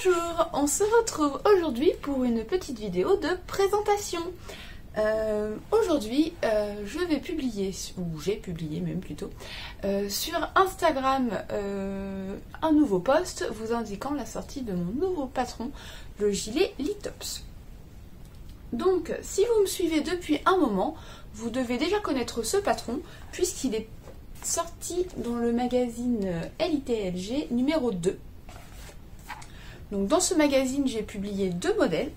Bonjour, on se retrouve aujourd'hui pour une petite vidéo de présentation. Aujourd'hui, je vais publier, ou j'ai publié même plutôt, sur Instagram un nouveau post vous indiquant la sortie de mon nouveau patron, le gilet Litops. Donc, si vous me suivez depuis un moment, vous devez déjà connaître ce patron, puisqu'il est sorti dans le magazine LITLG numéro 2. Donc dans ce magazine, j'ai publié 2 modèles.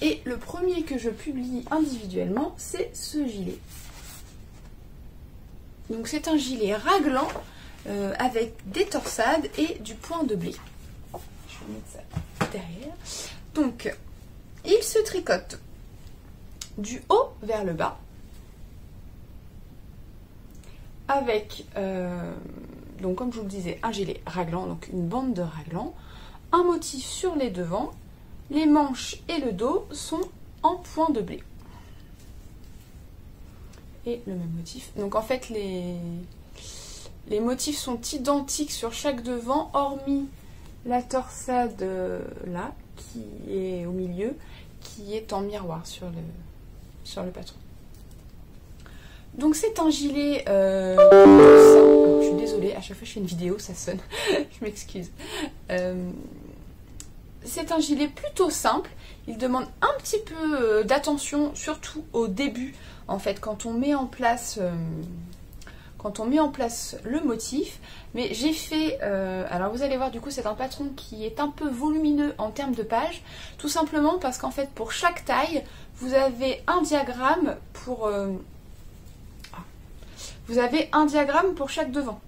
Et le premier que je publie individuellement, c'est ce gilet. Donc c'est un gilet raglan avec des torsades et du point de blé. Je vais mettre ça derrière. Donc, il se tricote du haut vers le bas avec... donc comme je vous le disais, un gilet raglan, donc une bande de raglan, un motif sur les devants, les manches et le dos sont en point de blé. Et le même motif. Donc en fait les motifs sont identiques sur chaque devant, hormis la torsade là, qui est au milieu, qui est en miroir sur le patron. Donc c'est un gilet je suis désolée, à chaque fois que je fais une vidéo ça sonne, je m'excuse. C'est un gilet plutôt simple, il demande un petit peu d'attention, surtout au début, en fait, quand on met en place le motif. Mais j'ai fait, alors vous allez voir, du coup c'est un patron qui est un peu volumineux en termes de pages, tout simplement parce qu'en fait pour chaque taille, vous avez un diagramme pour... vous avez un diagramme pour chaque devant.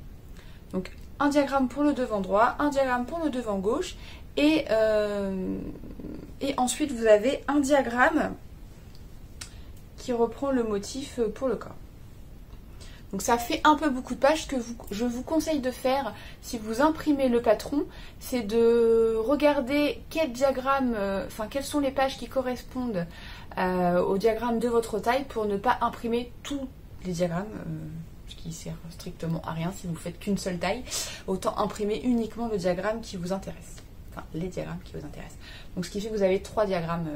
Donc un diagramme pour le devant droit, un diagramme pour le devant gauche, et ensuite vous avez un diagramme qui reprend le motif pour le corps. Donc ça fait un peu beaucoup de pages. Ce que je vous conseille de faire si vous imprimez le patron, c'est de regarder quel diagramme, quelles sont les pages qui correspondent au diagramme de votre taille pour ne pas imprimer tous les diagrammes. Qui sert strictement à rien si vous faites qu'une seule taille, autant imprimer uniquement le diagramme qui vous intéresse, enfin les diagrammes qui vous intéressent. Donc ce qui fait que vous avez 4 diagrammes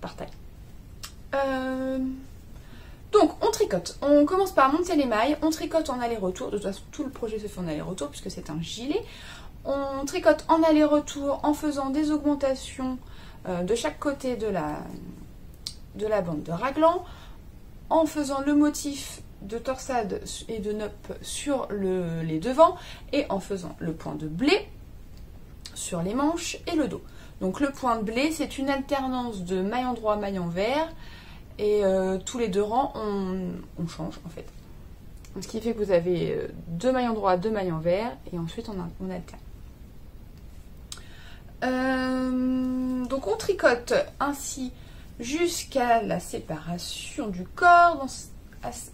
par taille. Donc on tricote, on commence par monter les mailles, on tricote en aller-retour, de toute façon tout le projet se fait en aller-retour puisque c'est un gilet. On tricote en aller-retour en faisant des augmentations de chaque côté de la bande de raglan, en faisant le motif de torsade et de nappe sur les devants et en faisant le point de blé sur les manches et le dos. Donc le point de blé, c'est une alternance de maille en droit, maille en vert, et tous les 2 rangs on change en fait. Ce qui fait que vous avez 2 mailles en droit, 2 mailles en vert, et ensuite on alterne. Donc on tricote ainsi jusqu'à la séparation du corps.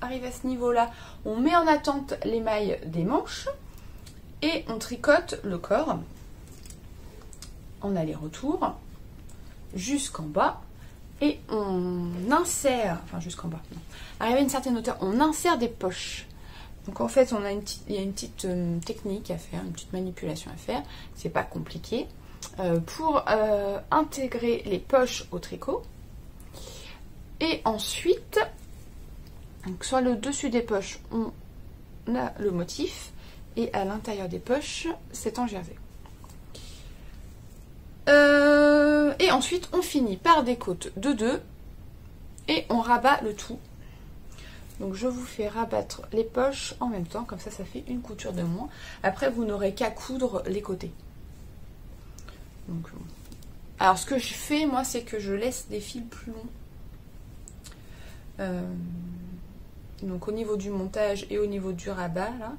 Arrivé à ce niveau-là, on met en attente les mailles des manches et on tricote le corps en aller-retour jusqu'en bas et on insère, enfin jusqu'en bas, non. Arrivé à une certaine hauteur, on insère des poches. Donc en fait, il y a une petite technique à faire, une petite manipulation à faire, c'est pas compliqué, pour intégrer les poches au tricot. Et ensuite, donc sur le dessus des poches, on a le motif. Et à l'intérieur des poches, c'est en jersey. Et ensuite, on finit par des côtes de 2. Et on rabat le tout. Donc je vous fais rabattre les poches en même temps. Comme ça, ça fait une couture de moins. Après, vous n'aurez qu'à coudre les côtés. Donc, alors ce que je fais, moi, c'est que je laisse des fils plus longs. Donc au niveau du montage et au niveau du rabat là,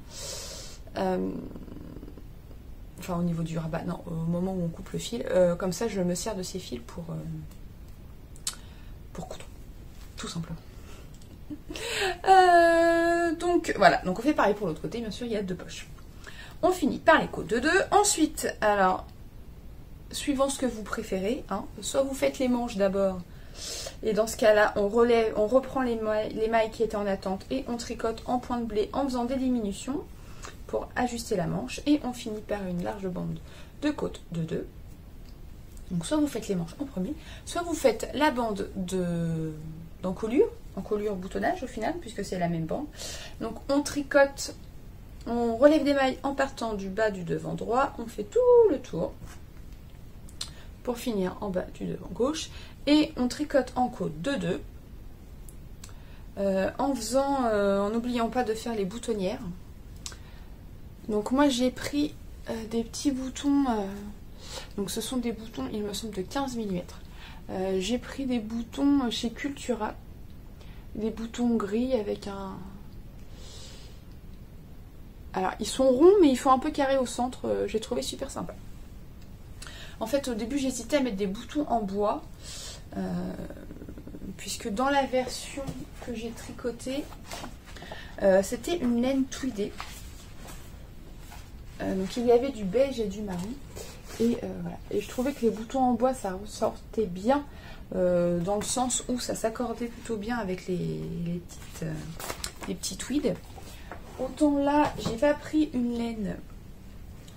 enfin au niveau du rabat, non, au moment où on coupe le fil, comme ça je me sers de ces fils pour coudre, tout simplement. Donc voilà, donc on fait pareil pour l'autre côté, bien sûr il y a 2 poches. On finit par les côtes de 2, ensuite, alors suivant ce que vous préférez, hein, soit vous faites les manches d'abord. Et dans ce cas-là, on reprend les mailles qui étaient en attente et on tricote en point de blé en faisant des diminutions. pour ajuster la manche et on finit par une large bande de côte de 2. Donc soit vous faites les manches en premier, soit vous faites la bande d'encolure, encolure boutonnage au final, puisque c'est la même bande. Donc on tricote, on relève des mailles en partant du bas du devant droit, on fait tout le tour pour finir en bas du devant gauche, et on tricote en côte de 2, en n'oubliant pas de faire les boutonnières. Donc moi j'ai pris des petits boutons, donc ce sont des boutons, il me semble, de 15 mm. J'ai pris des boutons chez Cultura, des boutons gris avec un... Alors ils sont ronds mais ils font un peu carré au centre, j'ai trouvé super sympa. En fait au début j'hésitais à mettre des boutons en bois, puisque dans la version que j'ai tricotée, c'était une laine tweedée. Donc il y avait du beige et du marron. Et voilà. Et je trouvais que les boutons en bois ça ressortait bien, dans le sens où ça s'accordait plutôt bien avec les petits tweeds. Autant là j'ai pas pris une laine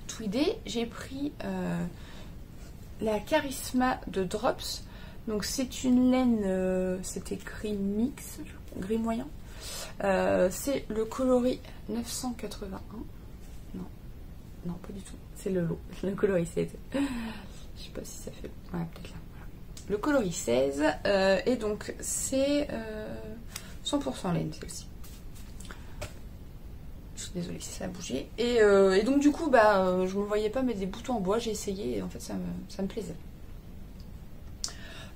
tweedée, j'ai pris la Charisma de Drops. Donc c'est une laine, c'est écrit mix, gris moyen. C'est le coloris 981. Non, pas du tout. C'est le lot. Le coloris 16. Je sais pas si ça fait... Ouais, peut-être là. Voilà. Le coloris 16. Et donc, c'est 100% laine, celle-ci. Je suis désolée si ça a bougé. Et donc, du coup, bah, je ne me voyais pas mettre des boutons en bois. J'ai essayé et en fait, ça me plaisait.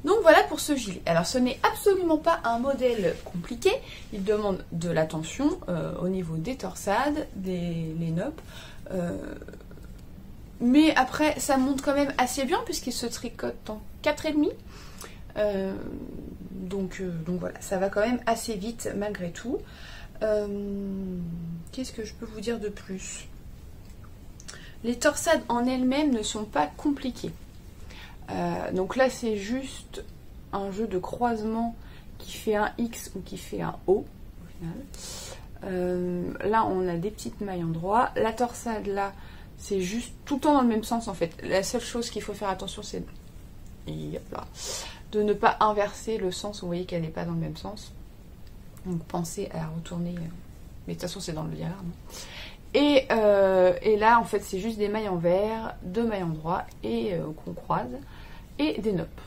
Donc voilà pour ce gilet. Alors ce n'est absolument pas un modèle compliqué, il demande de l'attention au niveau des torsades, les nopes, mais après ça monte quand même assez bien puisqu'il se tricote en 4,5. Donc voilà, ça va quand même assez vite malgré tout. Qu'est-ce que je peux vous dire de plus? Les torsades en elles-mêmes ne sont pas compliquées. Donc là c'est juste un jeu de croisement qui fait un X ou qui fait un O au final. Là on a des petites mailles en droit. La torsade là c'est juste tout le temps dans le même sens en fait. La seule chose qu'il faut faire attention c'est de ne pas inverser le sens. Vous voyez qu'elle n'est pas dans le même sens. Donc pensez à retourner. Mais de toute façon c'est dans le diagramme. Et là en fait c'est juste des mailles en vert, 2 mailles en droit et qu'on croise. Et des nopes.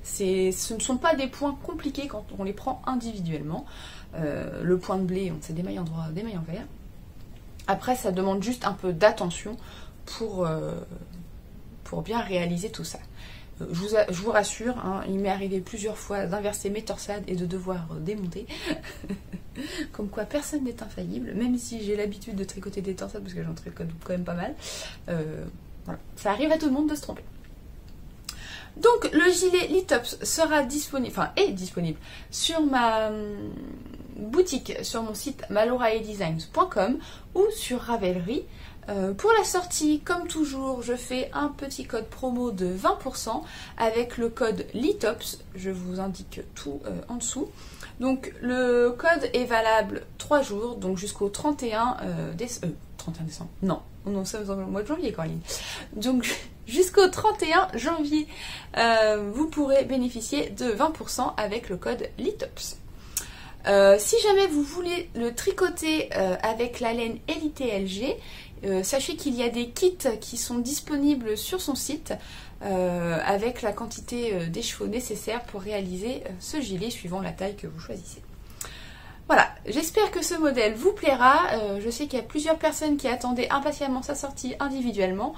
Ce ne sont pas des points compliqués quand on les prend individuellement. Le point de blé, c'est des mailles en droit, des mailles en vert. Après, ça demande juste un peu d'attention pour bien réaliser tout ça. Je vous rassure, hein, il m'est arrivé plusieurs fois d'inverser mes torsades et de devoir démonter. Comme quoi, personne n'est infaillible, même si j'ai l'habitude de tricoter des torsades, parce que j'en tricote quand même pas mal. Voilà. Ça arrive à tout le monde de se tromper. Donc le gilet Litops sera disponible, enfin est disponible sur ma boutique, sur mon site maloraedesigns.com ou sur Ravelry. Pour la sortie, comme toujours, je fais un petit code promo de 20% avec le code Litops. Je vous indique tout en dessous. Donc le code est valable 3 jours, donc jusqu'au 31 décembre. Non, nous sommes au mois de janvier, Coraline. Donc jusqu'au 31 janvier, vous pourrez bénéficier de 20% avec le code Litops. Si jamais vous voulez le tricoter avec la laine Elite LG, sachez qu'il y a des kits qui sont disponibles sur son site avec la quantité d'écheveaux nécessaires pour réaliser ce gilet suivant la taille que vous choisissez. Voilà, j'espère que ce modèle vous plaira. Je sais qu'il y a plusieurs personnes qui attendaient impatiemment sa sortie individuellement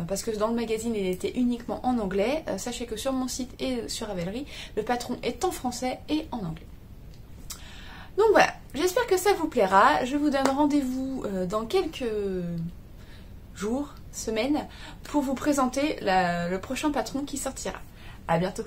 parce que dans le magazine il était uniquement en anglais. Sachez que sur mon site et sur Ravelry, le patron est en français et en anglais. Donc voilà, j'espère que ça vous plaira. Je vous donne rendez-vous dans quelques jours, semaines, pour vous présenter le prochain patron qui sortira. À bientôt.